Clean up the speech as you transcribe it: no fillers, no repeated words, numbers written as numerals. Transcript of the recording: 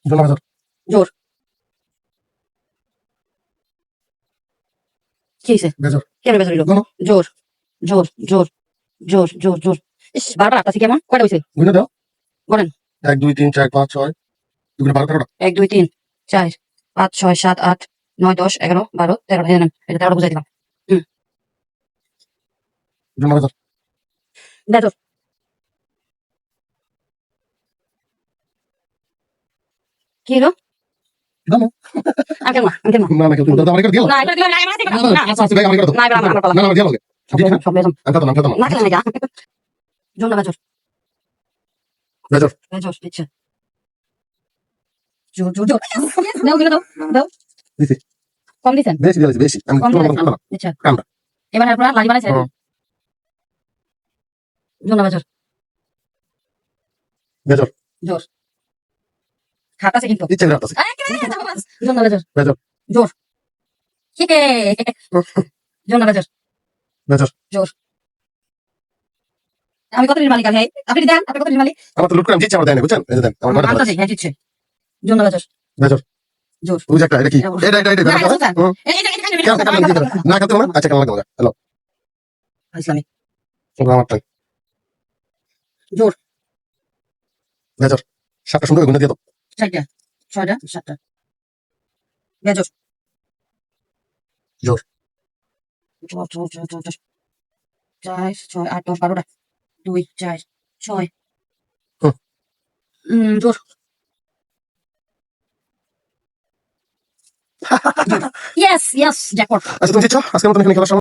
জোর না বেজর? জোর। কি হয়েছে? বেজর। কেন বেজর হইলো? গুনো। জোর জোর জোর জোর জোর জোর। ইস, বারবার আটটাছি কেমন? কয়টা হয়েছে? গুনে দাও। বলেন। 1 2 3 4 5 6 দুগুণে 12 13টা। 1 2 3 4 5 6 7 8 9 10 11 12 13। এই নেন, এটা 13টা বুঝাই দিলাম। জোর না বেজর? বেজর। কি হলো? জানো? আঙ্কেল মা, আঙ্কেল মা। না না কেউ তো আমার করে দিও। না, এটা দিলাম না, আমার থেকে না না। না আচ্ছা আচ্ছা ভাই আমার করে দাও। না, এবার আমার পালা। না না দিও লাগে। সব বেজম। আমি তো না না খেলাম এটা। জোর না বেজর? বেজর। বেজর, ইচ্ছা। জোর জোর জোর। দাও দিলে দাও দাও। দিছি। কম দিছেন? বেশি দিছি বেশি। আমি কম তোমার দিয়েছেন? মতো না। আচ্ছা। কামড়া। এবার আর পুরা লালি বানাইছে। জোর না বেজর? বেজর। জোর। খাতাছে কিন্তু। ইচ্ছা করে আসছে। জোর না বেজর? বেজর। জোর। কে জোর না বেজর? বেজর। জোর। আমি কত মালিক আমি? আপনি দেন, আপনি কত মালিক? আমার তো লুট করে আমি জিতছি আমার দেয় না বুঝছেন? এই যে দেন আমার আমার মাথা নামটা হ্যাঁ দিচ্ছে। জোর না বেজর? বেজর। জোর। ওই যে একটা এটা কি? এটা না, বেজর। এটা হুম। এটা কেন না খেলতে না? আচ্ছা কেন লাগবে? হ্যালো। ইসলামিক। ওটা আমারটাই। জোর। বেজর। 7টা সুন্দর গুনে দিয়ে দাও। 4টা 6টা 7টা। বেজর। জোর। জোর জোর জোর জোর জোর। 4 6 8 10 12টা। 2 4 6। জোর। Yes yes jackpot. আচ্ছা তুমি জিতছো আজকের মতন এখানে খেলার সময়